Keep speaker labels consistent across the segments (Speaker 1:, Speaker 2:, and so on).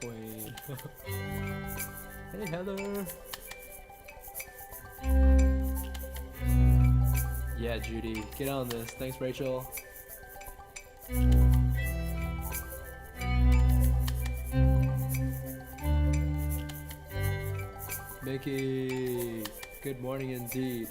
Speaker 1: Wait. Hey Heather. Yeah, Judy, get on this. Thanks, Rachel. Mickey, good morning indeed.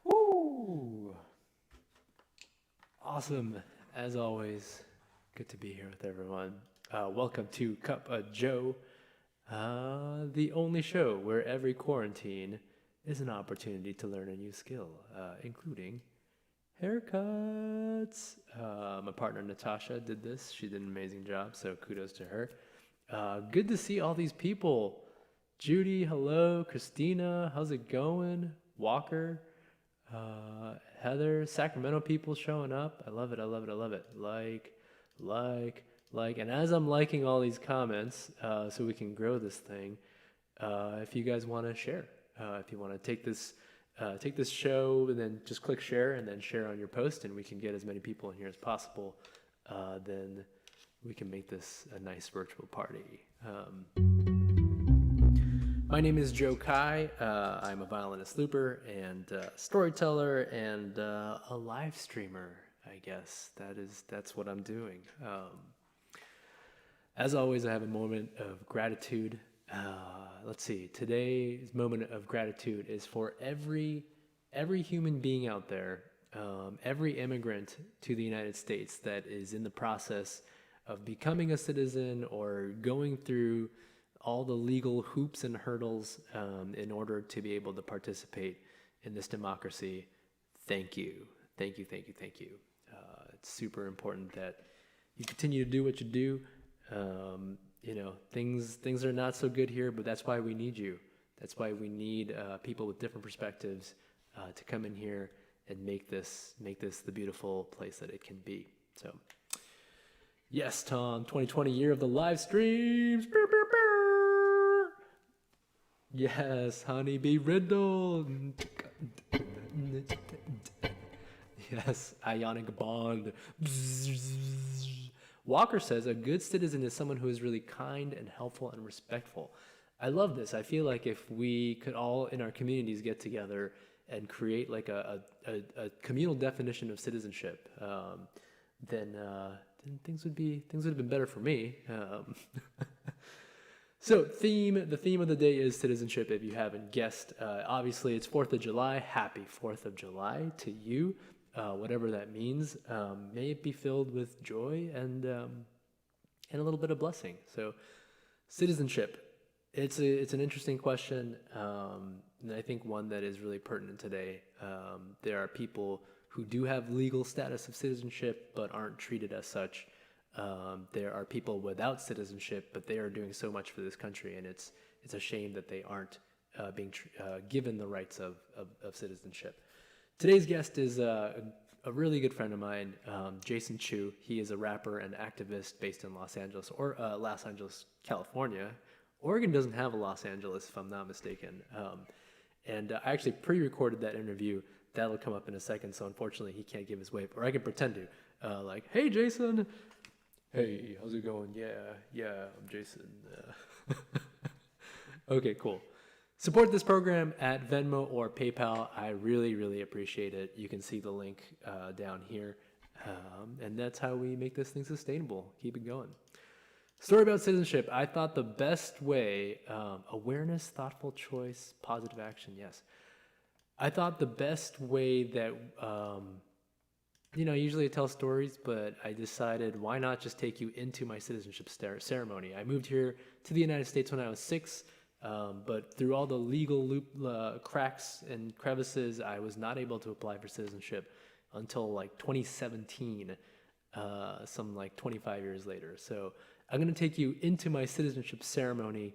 Speaker 1: Woo! Awesome, as always. Good to be here with everyone. Welcome to Cup of Joe, the only show where every quarantine is an opportunity to learn a new skill, including haircuts. My partner Natasha did this. She did an amazing job, so kudos to her. Good to see all these people. Judy, hello. Christina, how's it going? Walker, Heather, Sacramento people showing up. I love it. I love it. I love it. Like, and as I'm liking all these comments, so we can grow this thing, if you guys want to share, if you want to take this show and then just click share and then share on your post, and we can get as many people in here as possible, then we can make this a nice virtual party. My name is Joe Kye. I'm a violinist looper and storyteller and a live streamer, I guess. That's what I'm doing. As always, I have a moment of gratitude. Let's see. Today's moment of gratitude is for every human being out there, every immigrant to the United States that is in the process of becoming a citizen or going through all the legal hoops and hurdles in order to be able to participate in this democracy. Thank you. Thank you, thank you, thank you. It's super important that you continue to do what you do. Things are not so good here, but that's why we need you. That's why we need people with different perspectives to come in here and make this the beautiful place that it can be. So, yes, Tom, 2020 year of the live streams. Yes, Honeybee Riddle. Yes, ionic bond. Walker says a good citizen is someone who is really kind and helpful and respectful. I love this. I feel like if we could all in our communities get together and create like a communal definition of citizenship, then things would have been better for me. So the theme of the day is citizenship. If you haven't guessed, obviously it's 4th of July. Happy 4th of July to you, whatever that means. May it be filled with joy and a little bit of blessing. So citizenship, it's an interesting question, and I think one that is really pertinent today. There are people who do have legal status of citizenship but aren't treated as such. There are people without citizenship, but they are doing so much for this country, and it's a shame that they aren't being given the rights of citizenship. Today's guest is a really good friend of mine, Jason Chu. He is a rapper and activist based in Los Angeles, California. Oregon doesn't have a Los Angeles, if I'm not mistaken. And I actually pre-recorded that interview. That'll come up in a second, so unfortunately he can't give his wave, or I can pretend to. Like, hey, Jason. Hey, how's it going? Yeah, I'm Jason. Okay, cool. Support this program at Venmo or PayPal. I really, really appreciate it. You can see the link down here. And that's how we make this thing sustainable. Keep it going. Story about citizenship. I thought the best way, awareness, thoughtful choice, positive action, yes. I thought the best way that... usually I tell stories, but I decided why not just take you into my citizenship ceremony. I moved here to the United States when I was 6, but through all the legal cracks and crevices, I was not able to apply for citizenship until like 2017, some like 25 years later. So I'm going to take you into my citizenship ceremony.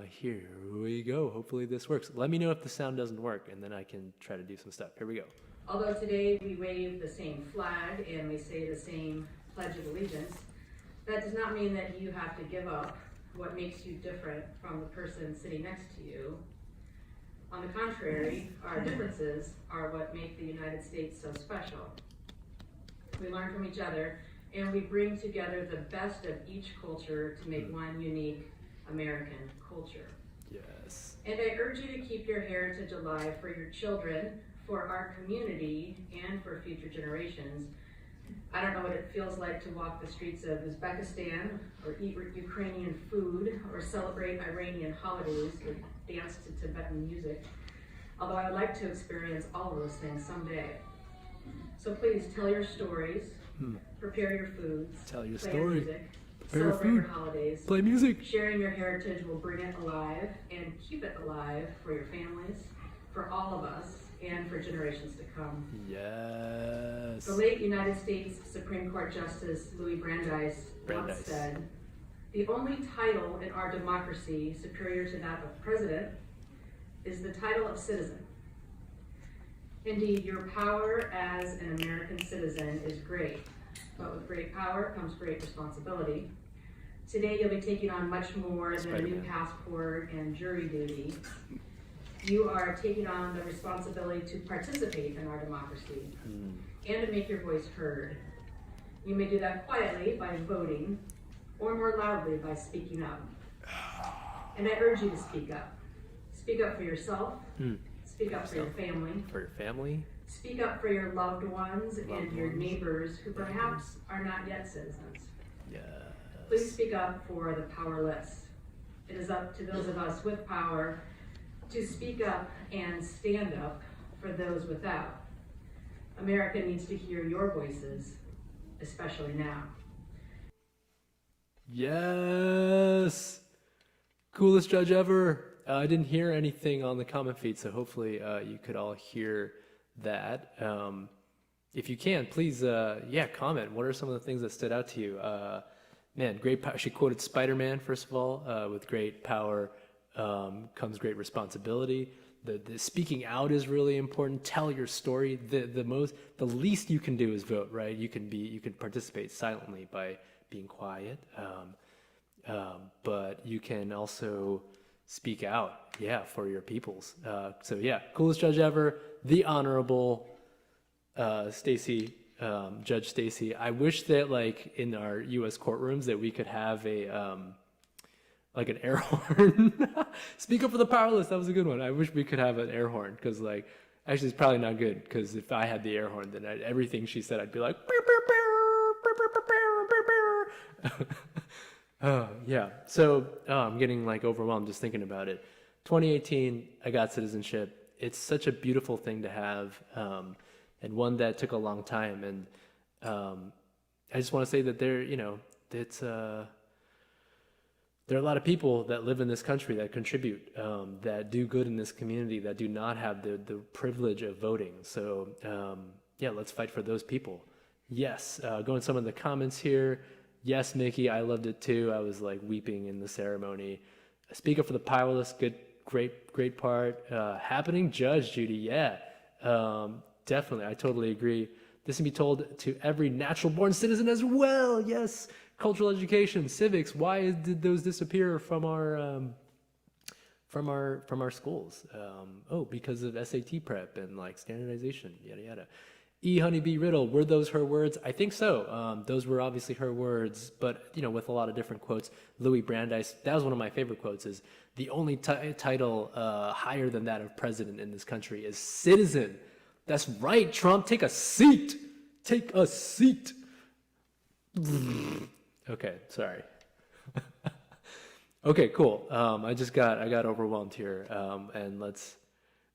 Speaker 1: Here we go. Hopefully this works. Let me know if the sound doesn't work, and then I can try to do some stuff. Here we go.
Speaker 2: Although today we wave the same flag and we say the same Pledge of Allegiance, that does not mean that you have to give up what makes you different from the person sitting next to you. On the contrary, our differences are what make the United States so special. We learn from each other and we bring together the best of each culture to make one unique American culture.
Speaker 1: Yes.
Speaker 2: And I urge you to keep your heritage alive for your children, for our community, and for future generations. I don't know what it feels like to walk the streets of Uzbekistan, or eat Ukrainian food, or celebrate Iranian holidays, or dance to Tibetan music, although I would like to experience all of those things someday. So please tell your stories, Prepare your foods.
Speaker 1: Tell your
Speaker 2: play
Speaker 1: story.
Speaker 2: Music,
Speaker 1: Prepare your
Speaker 2: celebrate your
Speaker 1: food.
Speaker 2: holidays.
Speaker 1: Play music.
Speaker 2: Sharing your heritage will bring it alive and keep it alive for your families, for all of us, and for generations to come.
Speaker 1: Yes.
Speaker 2: The late United States Supreme Court Justice Louis Brandeis once said, "The only title in our democracy superior to that of president is the title of citizen." Indeed, your power as an American citizen is great, but with great power comes great responsibility. Today, you'll be taking on much more than a new passport and jury duty. You are taking on the responsibility to participate in our democracy and to make your voice heard. You may do that quietly by voting, or more loudly by speaking up. And I urge you to speak up. Speak up for yourself. Speak up for your family.
Speaker 1: For your family.
Speaker 2: Speak up for your loved ones and your neighbors who perhaps are not yet citizens.
Speaker 1: Yes.
Speaker 2: Please speak up for the powerless. It is up to those of us with power to speak up and stand up for those without. America needs to hear your voices, especially now.
Speaker 1: Yes. Coolest judge ever. I didn't hear anything on the comment feed, so hopefully you could all hear that. If you can, please, comment. What are some of the things that stood out to you? Man, great power. She quoted Spider-Man, first of all, with great power comes great responsibility. The speaking out is really important. Tell your story. The least you can do is vote, right? You can participate silently by being quiet, but you can also speak out, for your peoples. Coolest judge ever, the Honorable Stacey, Judge Stacey. I wish that, like, in our U.S. courtrooms, that we could have an air horn. Speak up for the powerless. That was a good one. I wish we could have an air horn, because, like, actually it's probably not good, because if I had the air horn, then everything she said, I'd be like, So I'm getting like overwhelmed just thinking about it. 2018, I got citizenship. It's such a beautiful thing to have, and one that took a long time. And I just want to say that there are a lot of people that live in this country that contribute, that do good in this community, that do not have the privilege of voting. So let's fight for those people. Yes, going some of the comments here. Yes, Mickey, I loved it too. I was like weeping in the ceremony. Speak up for the powerless. Good, great part. Happening judge, Judy. Yeah, definitely. I totally agree. This can be told to every natural born citizen as well. Yes, cultural education, civics. Why did those disappear from our schools? Because of SAT prep and like standardization. Yada yada. Honeybee Riddle, were those her words? I think so. Those were obviously her words, but with a lot of different quotes. Louis Brandeis, that was one of my favorite quotes, is the only title higher than that of president in this country is citizen. That's right, Trump, take a seat. Take a seat. Okay, sorry. Okay, cool. I got overwhelmed here, and let's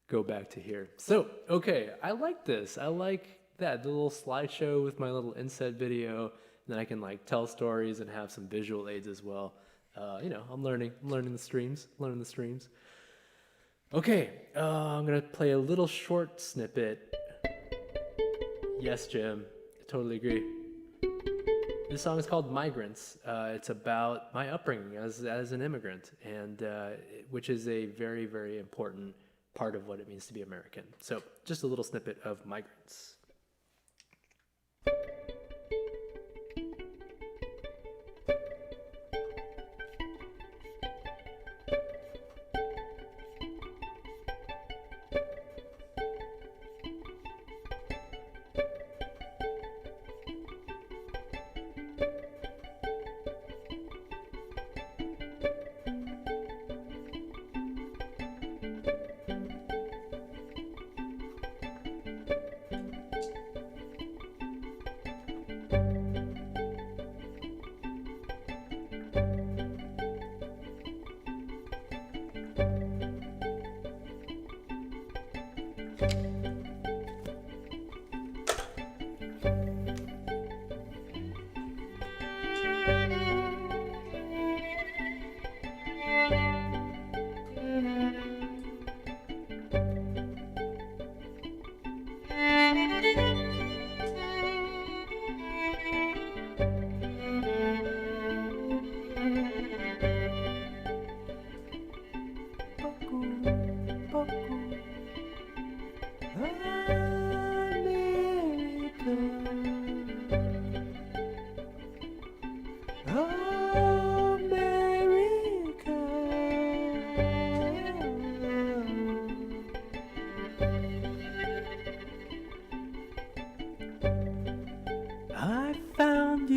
Speaker 1: go back to here. So, okay, I like this. I like that, the little slideshow with my little inset video. And then I can like tell stories and have some visual aids as well. I'm learning the streams. Okay, I'm gonna play a little short snippet. Yes, Jim, I totally agree. This song is called Migrants. It's about my upbringing as an immigrant, and which is a very, very important part of what it means to be American. So just a little snippet of Migrants.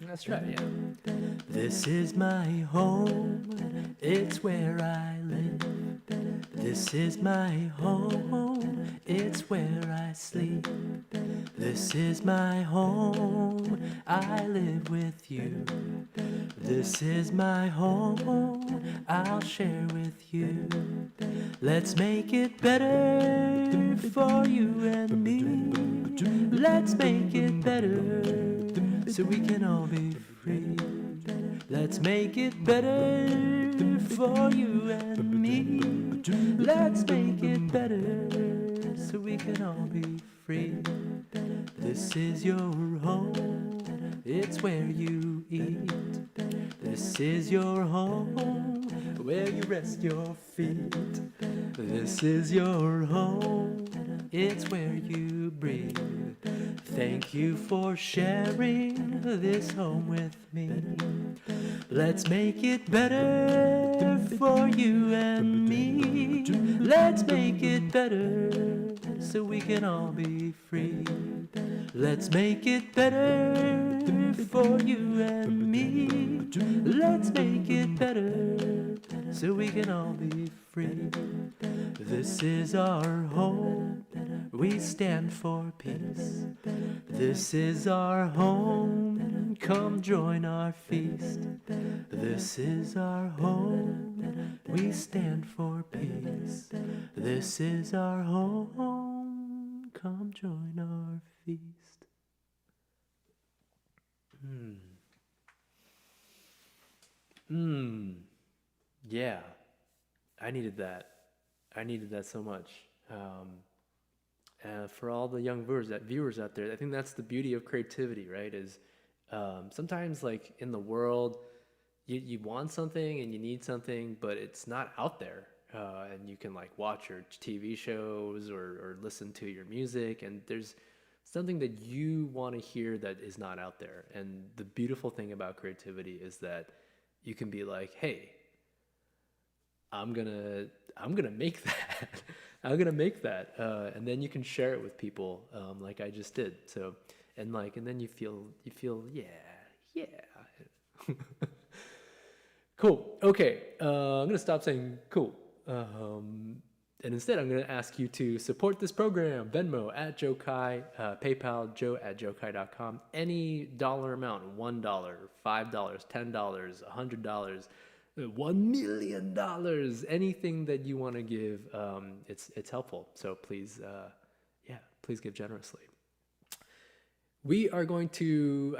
Speaker 1: That's right, yeah. This is my home, it's where I live. This is my home, it's where I sleep. This is my home, I live with you. This is my home, I'll share with you. Let's make it better for you and me. Let's make it better so we can all be free. Let's make it better for you and me. Let's make it better so we can all be free. This is your home, it's where you eat. This is your home, where you rest your feet. This is your home, it's where you breathe. Thank you for sharing this home with me. Let's make it better for you and me. Let's make it better so we can all be free. Let's make it better for you and me. Let's make it better so we can all be free. This is our home, we stand for peace. This is our home, come join our feast. This is our home, we stand for peace. This is our home, come join our feast. Yeah, I needed that. I needed that so much. For all the young viewers out there, I think that's the beauty of creativity, right? Is sometimes like in the world, you want something and you need something, but it's not out there. And you can like watch your TV shows or listen to your music, and there's something that you want to hear that is not out there. And the beautiful thing about creativity is that you can be like, hey, I'm gonna make that. I'm gonna make that, and then you can share it with people, like I just did. So, and then you feel, yeah. Cool. Okay, I'm gonna stop saying cool, and instead I'm gonna ask you to support this program. Venmo at Joe Kye, PayPal joe@joekye.com. Any dollar amount: $1, $5, $10, $100. $1 million, anything that you want to give, it's helpful. So please, please give generously. I want to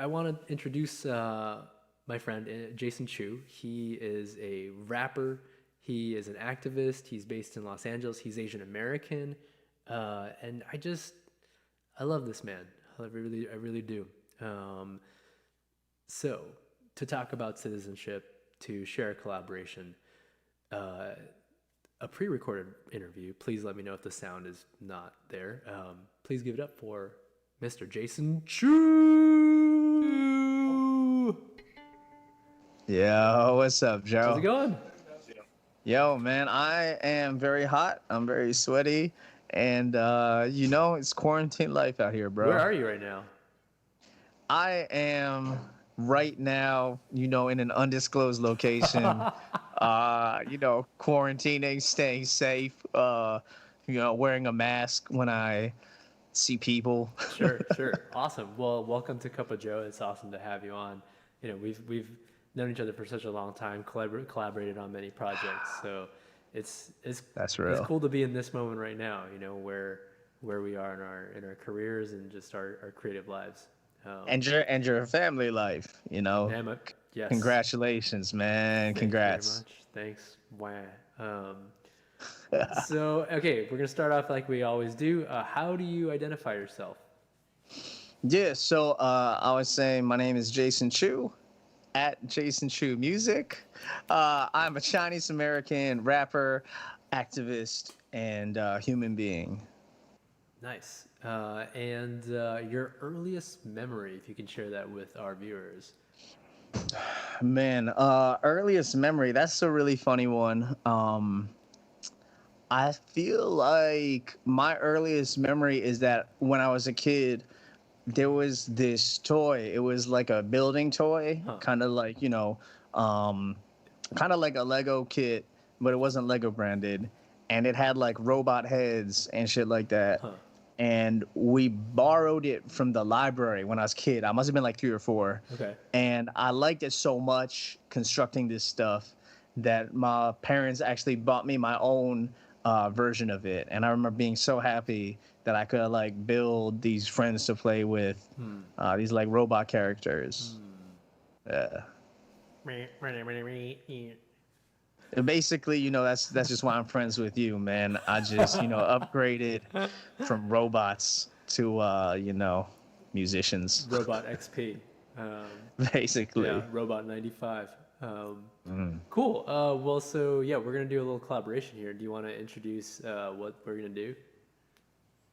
Speaker 1: introduce my friend Jason Chu. He is a rapper. He is an activist. He's based in Los Angeles. He's Asian American, and I love this man. I really do. So to talk about citizenship, to share a collaboration, a pre-recorded interview. Please let me know if the sound is not there. Please give it up for Mr. Jason Chu.
Speaker 3: Yo, what's up, Joe?
Speaker 1: How's it going?
Speaker 3: Yo, man, I am very hot. I'm very sweaty. And, it's quarantine life out here, bro.
Speaker 1: Where are you right now?
Speaker 3: I am right now, in an undisclosed location, quarantining, staying safe, wearing a mask when I see people.
Speaker 1: Sure. Awesome. Well, welcome to Cup of Joe. It's awesome to have you on. We've known each other for such a long time, collaborated on many projects. So it's
Speaker 3: That's real.
Speaker 1: It's cool to be in this moment right now, where we are in our careers and just our creative lives.
Speaker 3: And your family life,
Speaker 1: Yes.
Speaker 3: Congratulations, man. Congrats.
Speaker 1: Thank you very much. Thanks. So, okay, we're going to start off like we always do. How do you identify yourself?
Speaker 3: Yeah, so I was saying my name is Jason Chu, at Jason Chu Music. I'm a Chinese American rapper, activist, and human being.
Speaker 1: Nice. And your earliest memory, if you can share that with our viewers.
Speaker 3: Man, earliest memory, that's a really funny one. I feel like my earliest memory is that when I was a kid, there was this toy. It was like a building toy,
Speaker 1: Huh.
Speaker 3: kind of like, um, kind of like a Lego kit, but it wasn't Lego branded. And it had like robot heads and shit like that.
Speaker 1: Huh.
Speaker 3: And we borrowed it from the library when I was a kid. I must have been like 3 or 4.
Speaker 1: Okay.
Speaker 3: And I liked it so much constructing this stuff that my parents actually bought me my own version of it. And I remember being so happy that I could like build these friends to play with, these like robot characters. Yeah. And basically, that's just why I'm friends with you, man. I just, upgraded from robots to, musicians,
Speaker 1: Robot XP.
Speaker 3: basically.
Speaker 1: Yeah, Robot 95. Cool. Well, so yeah, we're gonna do a little collaboration here. Do you want to introduce what we're gonna do?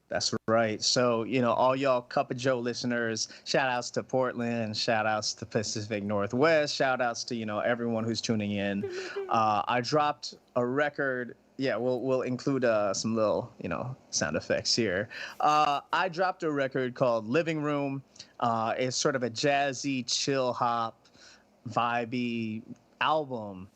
Speaker 3: That's right. So, all y'all Cup of Joe listeners, shout outs to Portland, shout outs to Pacific Northwest, shout outs to, everyone who's tuning in. I dropped a record. Yeah, we'll include some little, sound effects here. I dropped a record called Living Room. It's sort of a jazzy, chill hop, vibey album.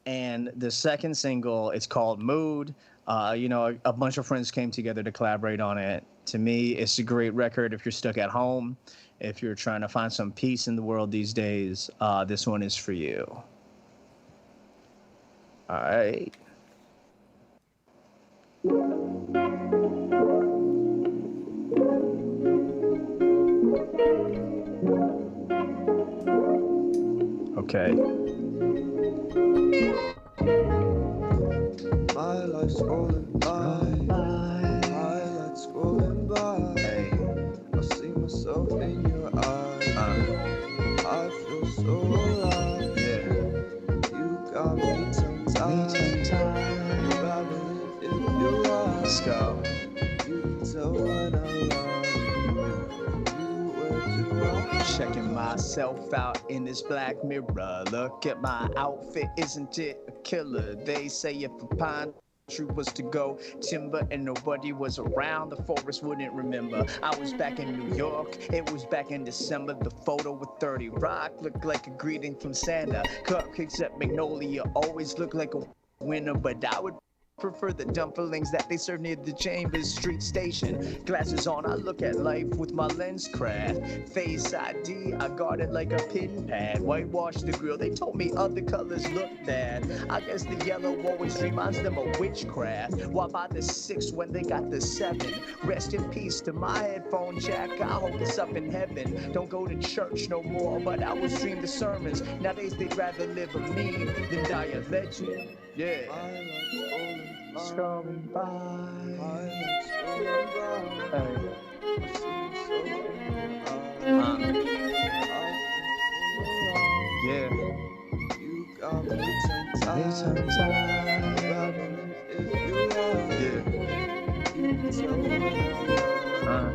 Speaker 3: And the second single, it's called Mood. A bunch of friends came together to collaborate on it. To me, it's a great record if you're stuck at home, if you're trying to find some peace in the world these days. This one is for you. All right. Okay.
Speaker 4: My life's scrolling by, highlights scrolling by.
Speaker 3: Hey.
Speaker 4: I see myself in your eyes. I feel so alive.
Speaker 3: Yeah.
Speaker 4: You got me tongue-tied. Grab it if you like.
Speaker 3: Let's go.
Speaker 4: You can tell when I lie. You, where do I
Speaker 3: Checking myself out in this black mirror. Look at my outfit, isn't it a killer? They say if a pine tree was to go timber and nobody was around, the forest wouldn't remember. I was back in New York, it was back in December. The photo with 30 Rock looked like a greeting from Santa. Cupcakes at Magnolia always look like a winner, but I would prefer the dumplings that they serve near the Chambers Street station. Glasses on, I look at life with my lens craft. Face ID, I guard it like a pin pad. Whitewash the grill, they told me other colors look bad. I guess the yellow always reminds them of witchcraft. Why buy the 6 when they got the 7? Rest in peace to my headphone jack, I hope it's up in heaven. Don't go to church no more, but I will stream the sermons. Nowadays they'd rather live a meme than die a legend. Yeah. Scrolling by.
Speaker 4: highlights scrolling by.
Speaker 3: Hey.
Speaker 4: I see myself in your eyes.
Speaker 3: Yeah.
Speaker 4: You got me tongue-tied. Grab it if you like.
Speaker 3: Yeah.
Speaker 4: You can tell when I lie.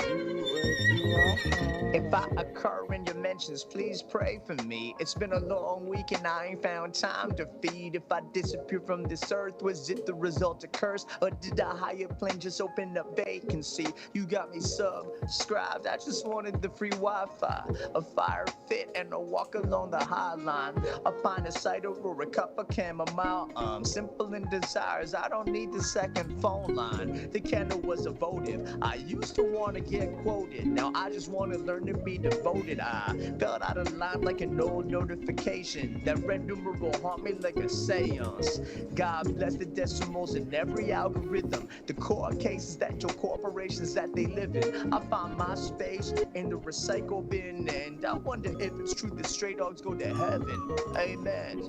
Speaker 4: You, where do I hide?
Speaker 3: If I occur in your mentions, please pray for me. It's been a long week and I ain't found time to feed. If I disappear from this earth, was it the result of curse? Or did a higher plane just open a vacancy? You got me subscribed, I just wanted the free Wi-Fi. A fire fit and a walk along the high line. A pint of cider or a cup of chamomile. Simple in desires, I don't need the second phone line. The candle was a votive. I used to want to get quoted. Now I just want to learn to be devoted. I felt out of line like an old notification. That red numeral haunt me like a seance. God bless the decimals in every algorithm. The court cases that your corporations that they live in. I find my space in the recycle bin, and I wonder if it's true that stray dogs go to heaven. Amen.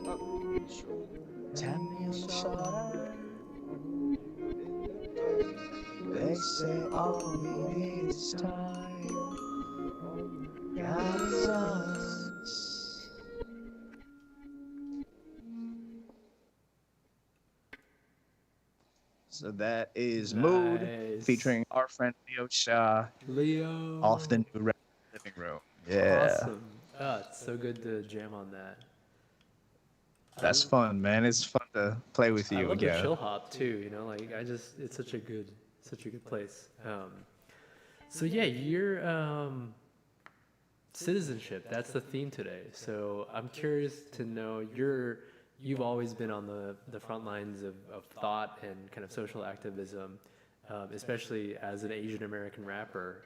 Speaker 3: Tap me on the shoulder. They say all we need is time. God's us. So that is Mood,
Speaker 1: Nice.
Speaker 3: featuring our friend Leo Shaw,
Speaker 1: Leo.
Speaker 3: off the new Living Room. Yeah,
Speaker 1: Awesome. Oh, it's so good to jam on that.
Speaker 3: that's fun, man. It's fun to play with
Speaker 1: I
Speaker 3: you
Speaker 1: love the
Speaker 3: again.
Speaker 1: chill hop too. You know, like it's such a good place. So yeah, you're citizenship. That's the theme today. So I'm curious to know you've always been on the front lines of thought and kind of social activism, especially as an Asian American rapper,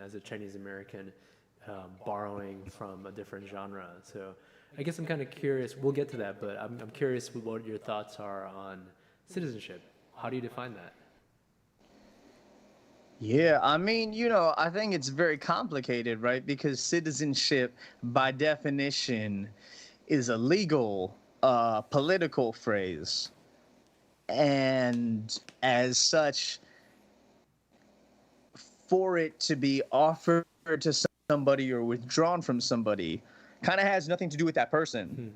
Speaker 1: as a Chinese American, borrowing from a different genre. So I guess I'm kind of curious. We'll get to that, but I'm curious what your thoughts are on citizenship. How do you define that?
Speaker 3: Yeah, I mean, I think it's very complicated, right? Because citizenship, by definition, is a legal, political phrase. And as such, for it to be offered to somebody or withdrawn from somebody, kind of has nothing to do with that person.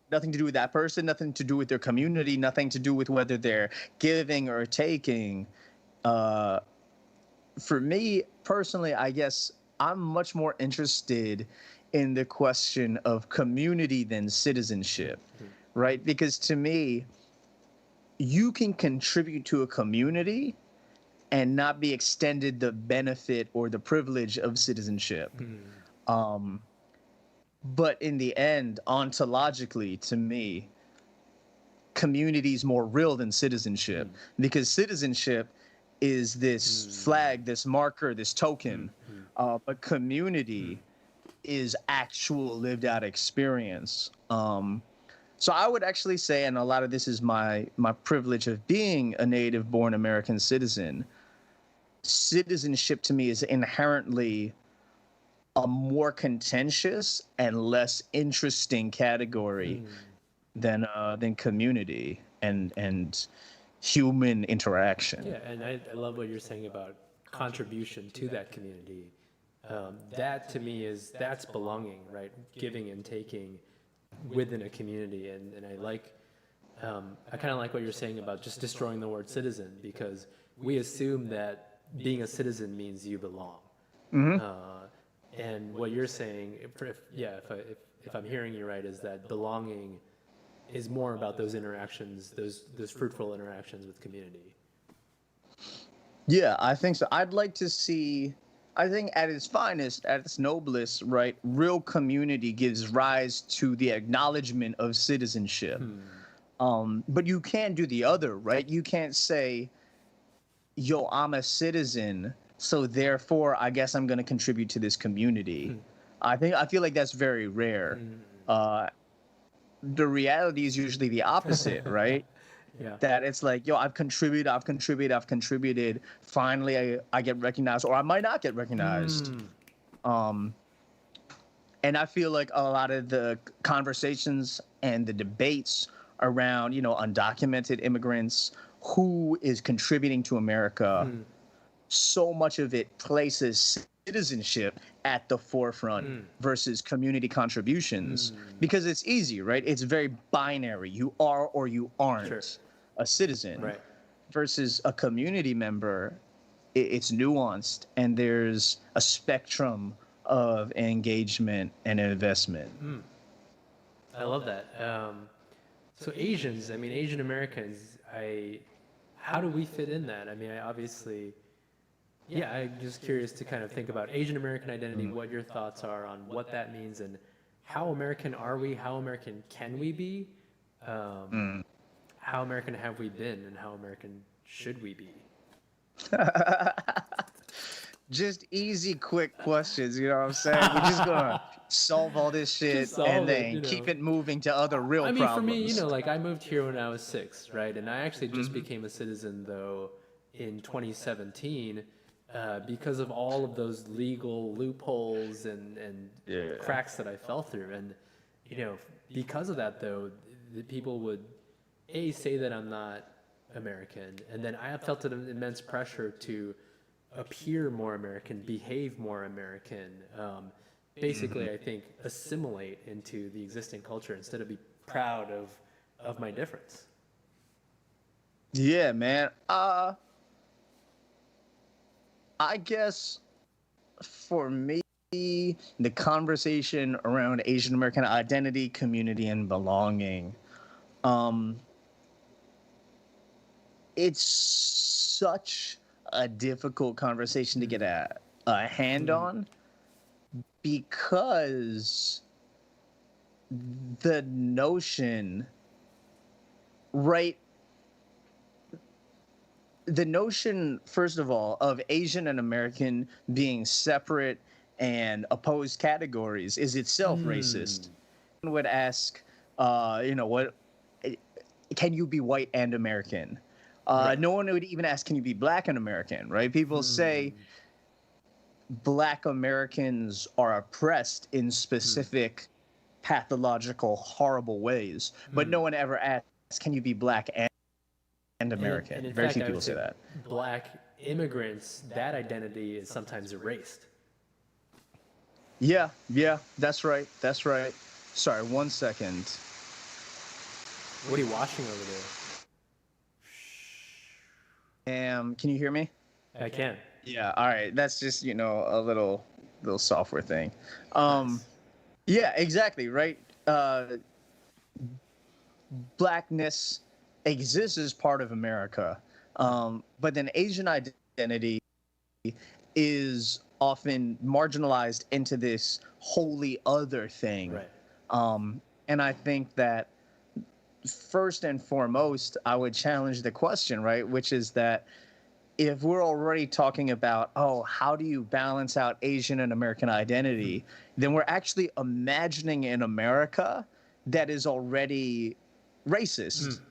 Speaker 3: Nothing to do with that person, nothing to do with their community, nothing to do with whether they're giving or taking. Uh, for me personally, I guess I'm much more interested in the question of community than citizenship, right? Because to me, you can contribute to a community and not be extended the benefit or the privilege of citizenship. Um, but in the end, ontologically, to me, community is more real than citizenship because citizenship is this flag, this marker, this token, but community is actual lived out experience. So I would actually say, and a lot of this is my privilege of being a native born American citizen, citizenship to me is inherently a more contentious and less interesting category than community and human interaction.
Speaker 1: Yeah, and I love what you're saying about contribution to that community. That to me that's belonging, right? Giving and taking within a community, and I kind of like what you're saying about just destroying the word citizen, because we assume that being a citizen means you belong. And what you're saying, if I'm hearing you right, is that belonging is more about those interactions, those fruitful interactions with community.
Speaker 3: Yeah, I think so. I'd like to see, I think at its finest, at its noblest, right, real community gives rise to the acknowledgement of citizenship. But you can't do the other, right? You can't say, yo, I'm a citizen, so therefore I guess I'm going to contribute to this community. I feel like that's very rare. The reality is usually the opposite, right?
Speaker 1: Yeah.
Speaker 3: That it's like, yo, I've contributed. Finally, I get recognized, or I might not get recognized. Um, and I feel like a lot of the conversations and the debates around, undocumented immigrants, who is contributing to America, so much of it places citizenship at the forefront versus community contributions because it's easy, right? It's very binary. You are or you aren't a citizen.
Speaker 1: Right.
Speaker 3: Versus a community member, it's nuanced and there's a spectrum of engagement and investment.
Speaker 1: I love that. So Asians, I mean, Asian Americans, how do we fit in that? I mean, I'm just curious to kind of think about Asian American identity, what your thoughts are on what that means, and how American are we? How American can we be? How American have we been, and how American should we be?
Speaker 3: Just easy, quick questions, you know what I'm saying? We're just gonna solve all this shit and then keep it moving to other real problems.
Speaker 1: For me, like I moved here when I was 6, right? And I actually just became a citizen, though, in 2017 because of all of those legal loopholes and cracks that I fell through. And, because of that, though, the people would, say that I'm not American, and then I felt an immense pressure to appear more American, behave more American, basically I think assimilate into the existing culture instead of be proud of my difference.
Speaker 3: Yeah, man. I guess for me, the conversation around Asian American identity, community, and belonging, it's such a difficult conversation to get a hand on because the notion, right? The notion, first of all, of Asian and American being separate and opposed categories is itself racist. One would ask, what can you be white and American?
Speaker 1: Right.
Speaker 3: No one would even ask, can you be black and American, right? People say black Americans are oppressed in specific pathological, horrible ways, but no one ever asks, can you be black and American?
Speaker 1: And in
Speaker 3: Very
Speaker 1: fact,
Speaker 3: few
Speaker 1: I
Speaker 3: people
Speaker 1: would
Speaker 3: say
Speaker 1: say
Speaker 3: that.
Speaker 1: black immigrants, that identity is sometimes erased.
Speaker 3: Yeah, that's right. That's right. Sorry, 1 second.
Speaker 1: What are you watching over
Speaker 3: Can you hear me?
Speaker 1: there? I can.
Speaker 3: Yeah, all right. That's just, a little software thing.
Speaker 1: Nice.
Speaker 3: Yeah, exactly, right? Blackness exists as part of America. But then Asian identity is often marginalized into this wholly other thing.
Speaker 1: Right.
Speaker 3: And I think that first and foremost, I would challenge the question, right? Which is that if we're already talking about, how do you balance out Asian and American identity, then we're actually imagining an America that is already racist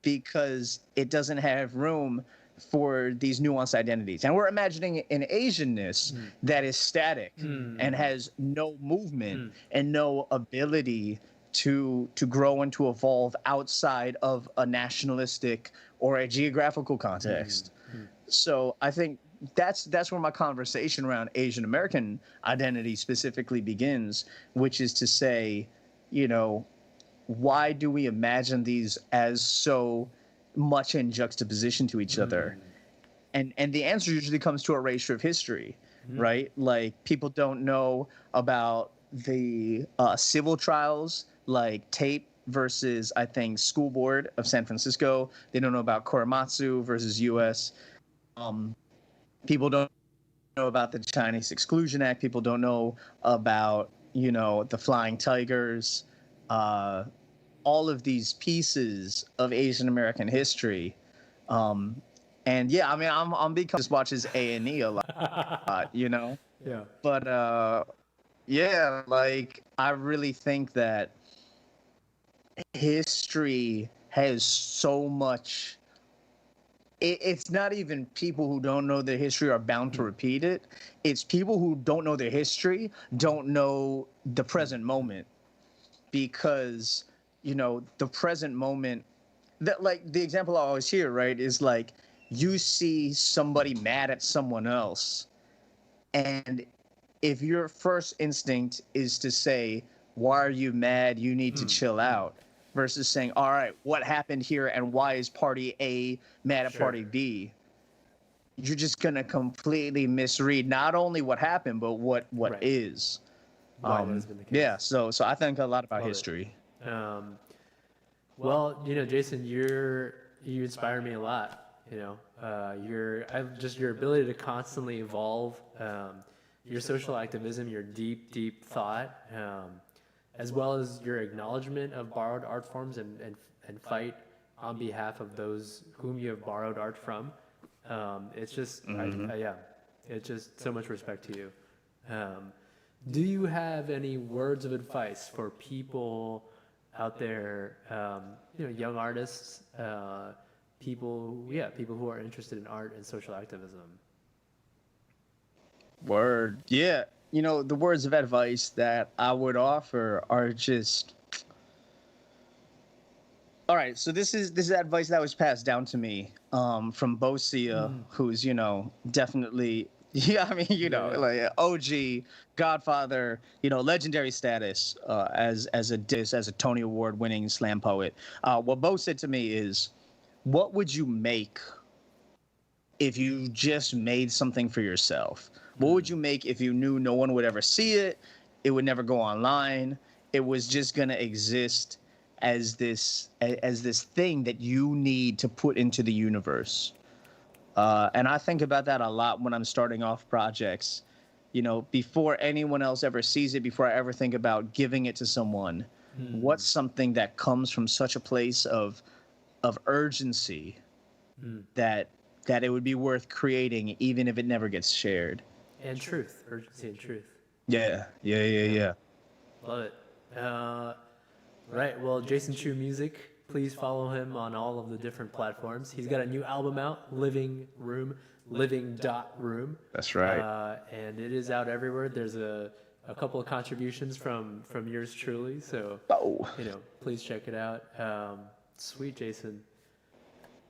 Speaker 3: because it doesn't have room for these nuanced identities. And we're imagining an Asianness that is static and has no movement and no ability to grow and to evolve outside of a nationalistic or a geographical context. So I think that's where my conversation around Asian American identity specifically begins, which is to say, why do we imagine these as so much in juxtaposition to each other? And the answer usually comes to erasure of history, right? Like people don't know about the civil trials, like Tate versus, I think, School Board of San Francisco. They don't know about Korematsu versus U.S. People don't know about the Chinese Exclusion Act. People don't know about, the Flying Tigers. All of these pieces of Asian American history. And yeah, I mean, I'm because just watches A&E a lot,
Speaker 1: Yeah.
Speaker 3: But yeah, like I really think that history has so much. It's not even people who don't know their history are bound to repeat it. It's people who don't know their history don't know the present moment, because the present moment, that, like, the example I always hear, right, is like you see somebody mad at someone else, and if your first instinct is to say, why are you mad, you need to chill out, versus saying, all right, what happened here and why is party A mad at party B, you're just going to completely misread not only what happened but what
Speaker 1: Right.
Speaker 3: is.
Speaker 1: Why that has been the case.
Speaker 3: Yeah, so I think a lot about
Speaker 1: Love it.
Speaker 3: history.
Speaker 1: Well, Jason, you inspire me a lot. Your ability to constantly evolve, your social activism, your deep thought, as well as your acknowledgement of borrowed art forms and fight on behalf of those whom you have borrowed art from. It's just, it's just so much respect to you. Do you have any words of advice for people out there, young artists, people who are interested in art and social activism?
Speaker 3: Word. Yeah. The words of advice that I would offer are just, all right. So this is advice that was passed down to me from Bosia, who's definitely, yeah. I mean, like OG, Godfather, legendary status as a Tony Award winning slam poet. What Bo said to me is, what would you make if you just made something for yourself? What would you make if you knew no one would ever see it? It would never go online. It was just going to exist as this thing that you need to put into the universe. And I think about that a lot when I'm starting off projects. You know, before anyone else ever sees it, before I ever think about giving it to someone, what's something that comes from such a place of urgency that it would be worth creating, even if it never gets shared.
Speaker 1: And truth, urgency and truth.
Speaker 3: Yeah.
Speaker 1: Love it. Right. Well, Jason Chu Music. Please follow him on all of the different platforms. He's got a new album out, Living dot room.
Speaker 3: That's right.
Speaker 1: And it is out everywhere. There's a couple of contributions from yours truly. So, please check it out. Sweet, Jason.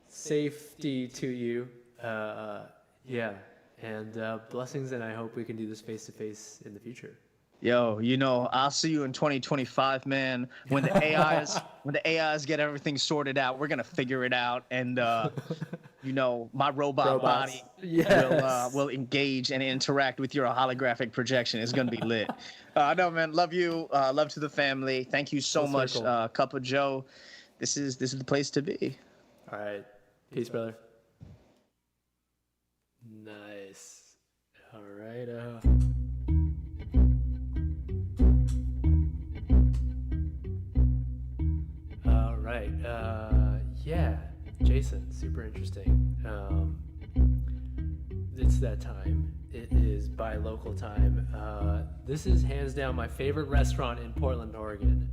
Speaker 1: Safety to you. Yeah. And blessings, and I hope we can do this face-to-face in the future.
Speaker 3: Yo, I'll see you in 2025, man. When the AIs get everything sorted out, we're gonna figure it out, and my robot body will engage and interact with your holographic projection. It's gonna be lit. No, man, love you. Love to the family. Thank you so much, Cup of Joe. This is the place to be.
Speaker 1: All right, peace, brother. Nice. All right. Right. Yeah, Jason, super interesting. It's that time. It is buy local time. This is hands down my favorite restaurant in Portland, Oregon.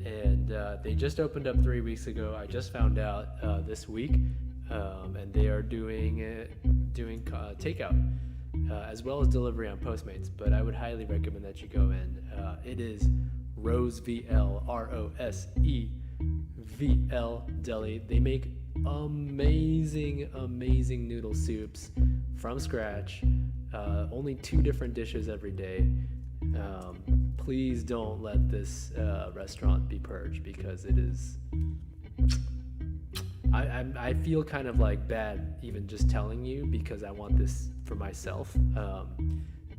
Speaker 1: And they just opened up 3 weeks ago. I just found out this week. And they are doing takeout as well as delivery on Postmates. But I would highly recommend that you go in. It is Rose VL, ROSEVL Deli. They make amazing noodle soups from scratch. Only 2 different dishes every day. Please don't let this restaurant be purged, because it is. I feel kind of like bad even just telling you, because I want this for myself.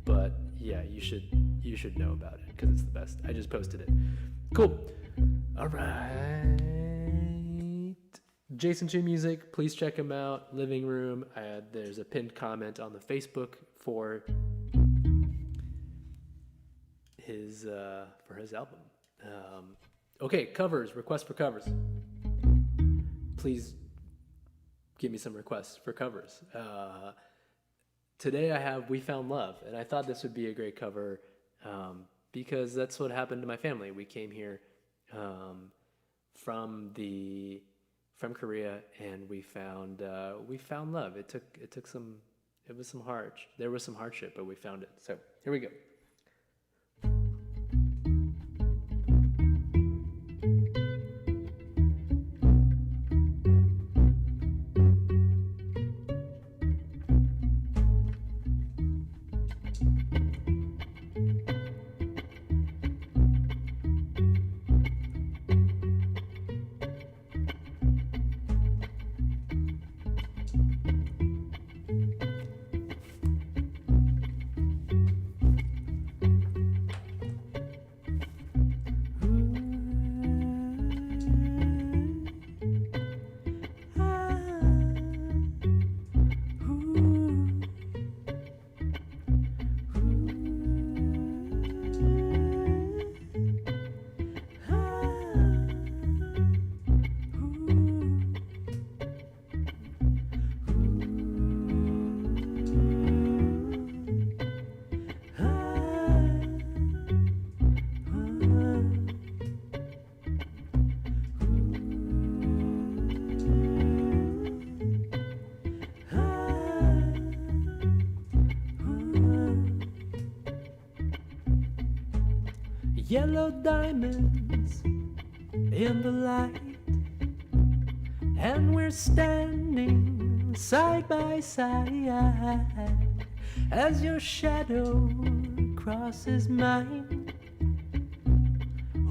Speaker 1: But yeah, you should know about it, because it's the best. I just posted it. Cool. All right. Jason Chu Music, please check him out. Living Room. There's a pinned comment on the Facebook for his album. Okay, covers. Requests for covers. Please give me some requests for covers. Today I have We Found Love, and I thought this would be a great cover because that's what happened to my family. We came here from Korea, and we found love. There was some hardship, but we found it. So here we go. Yellow diamonds in the light, and we're standing side by side as your shadow crosses mine.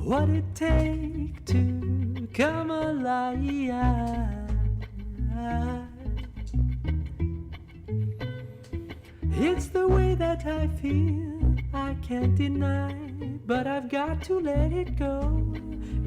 Speaker 1: What it take to come alive? It's the way that I feel, I can't deny, but I've got to let it go.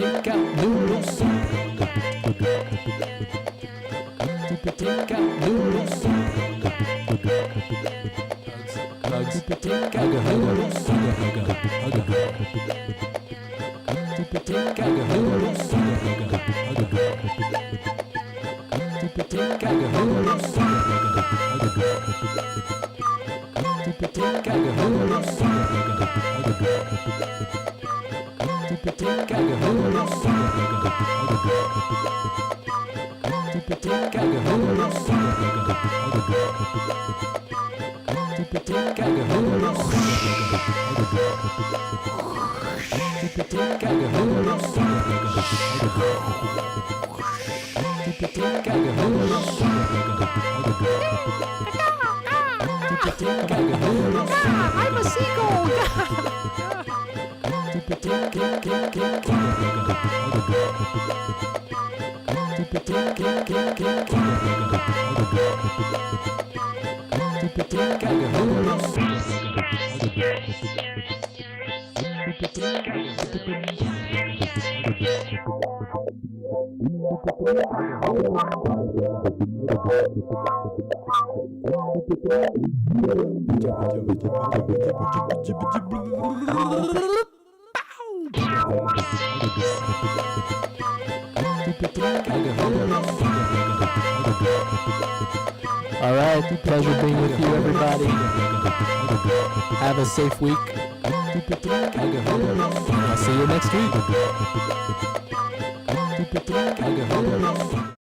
Speaker 1: take out noodle soup. Take out noodle soup. Hugs. Take out noodle soup. Take out noodle soup. Take out noodle soup. Take out noodle soup. Take out noodle soup. Take out noodle soup. Take out noodle soup. Take out noodle soup. Take out noodle soup.
Speaker 5: I'm a seagull.
Speaker 1: All right, pleasure being with you, everybody. Have a safe week. I'll see you next week.